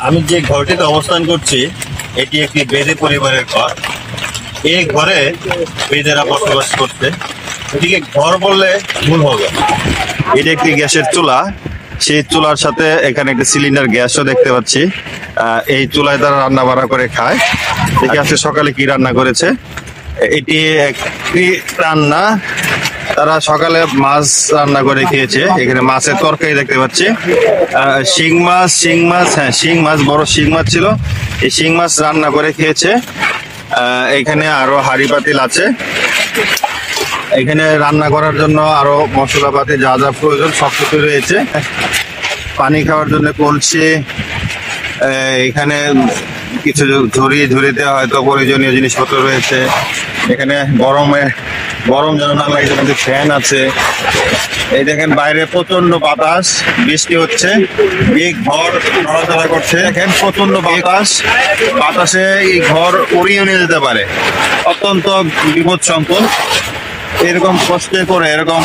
আমি যে ঘরটিতে অবস্থান করছি এটি একটি বেদে পরিবারের ঘর। এই ঘরে বেদেরা বসবাস করতে, এটিকে ঘর বললে ভুল হবে। এটা একটি গ্যাসের চুলা, সেই চুলার সাথে এখানে একটি সিলিন্ডার গ্যাসও দেখতে পাচ্ছি। এই চুলায় তারা রান্না বান্না করে খায়। দেখে আজকে সকালে কি রান্না করেছে। এটি একটি রান্না, তারা সকালে মাছ রান্না করে খেয়েছে। এখানে মাছের তরকারি দেখতে পাচ্ছি। শিং মাছ, হ্যাঁ শিং মাছ, বড় শিং মাছ ছিল। এই শিং মাছ রান্না করে খেয়েছে। এখানে আরো হাঁড়ি পাতিল আছে। এখানে রান্না করার জন্য আরো মশলাপাতি যা যা প্রয়োজন সবকিছু রয়েছে। পানি খাওয়ার জন্য কলসি, এখানে কিছু ঝুড়িতে হয়তো প্রয়োজনীয় জিনিসপত্র রয়েছে। এখানে গরম যেন না লাগে কিন্তু ফ্যান আছে। এই দেখেন বাইরে প্রচন্ড বাতাস, বৃষ্টি হচ্ছে, এই ঘর নড়াচড়া করছে। দেখেন প্রচন্ড বাতাসে এই ঘর উড়িয়ে নিয়ে যেতে পারে, অত্যন্ত বিপদ সংকুল। এরকম কষ্টে করে, এরকম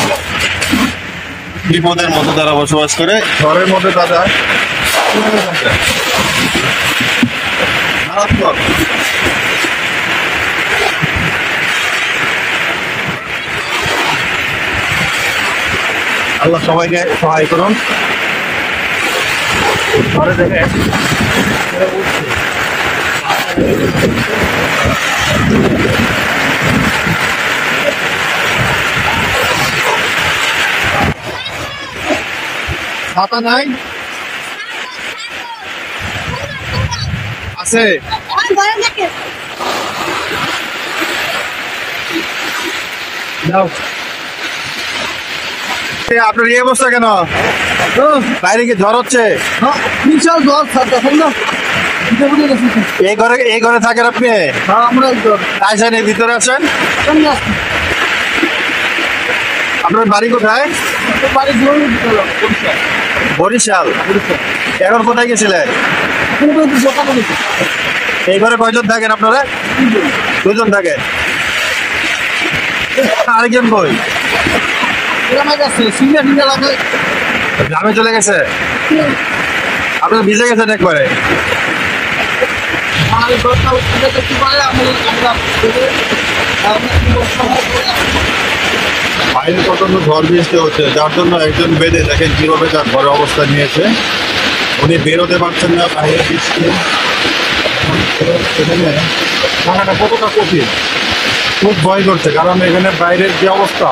বিপদের মধ্যে তারা বসবাস করে। ঘরের মধ্যে তারা আল্লাহ সবাইকে সহায় করুন। ঘরে দেখে ছাতা নাই আছে। আপনার এই অবস্থা কেন? বাইরে কি ঝড় হচ্ছে? বিশাল ঝড়। এই ঘরে থাকেন আপনি? ভিতরে আছেন? আপনার বাড়ি কোথায়? বরিশাল। এখন কোথায় গেছিলেন? এই ঘরে কয়জন থাকেন আপনারা? দুজন থাকেন। আরেকজন কই? গ্রামে চলে গেছে। আপনার ভিজে গেছেন একবারে? বাইরে প্রচন্ড ঝড় বৃষ্টি হচ্ছে, যার জন্য একজন বেদে দেখেন কিভাবে তার ঘরের অবস্থা নিয়েছে। উনি বেরোতে পারছেন না, বাইরে বৃষ্টি। এখানে থাকাটা কতটা কঠিন, খুব ভয় করছে, কারণ এখানে বাইরের যে অবস্থা,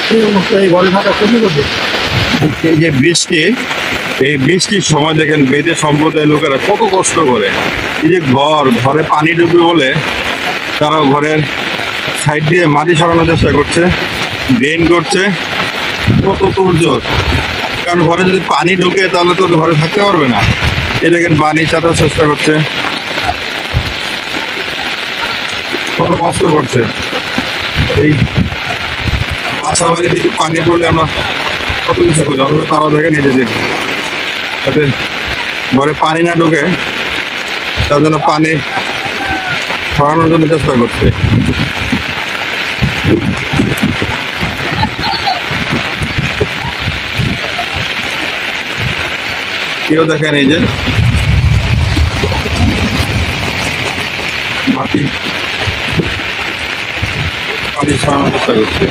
সেই অবস্থা এই ঘরে থাকা খুবই কঠিন। এই যে বৃষ্টি, এই বৃষ্টির সময় দেখেন বেদে সম্প্রদায়ের লোকেরা কত কষ্ট করে। এই যে ঘরে পানি ঢুকবে বলে তারা ঘরের সাইড দিয়ে মাটি সরানোর চেষ্টা করছে, ড্রেন করছে। কত তোড়জোড়, কারণ ঘরে যদি পানি ঢুকে তাহলে তো ঘরে থাকতে পারবে না। এই দেখেন পানি ছাড়ার চেষ্টা করছে, কত কষ্ট করছে। এই বাসা বাড়ি থেকে পানি পড়লে আমরা কত কিছু করি, অথচ তারা দেখে নিজেদের যাতে ঘরে পানি না ঢুকে তার জন্য পানি সরানোর জন্য চেষ্টা করছে। কেউ দেখেন এই যে মাটি পানি সরানোর চেষ্টা করছে।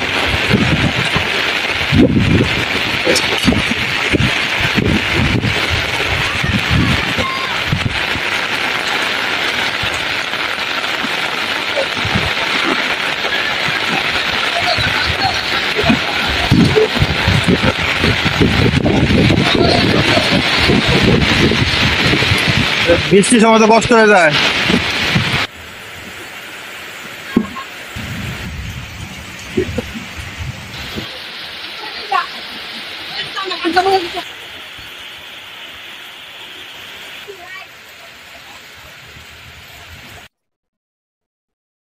বৃষ্টির সময় তো কষ্ট হয়ে যায়।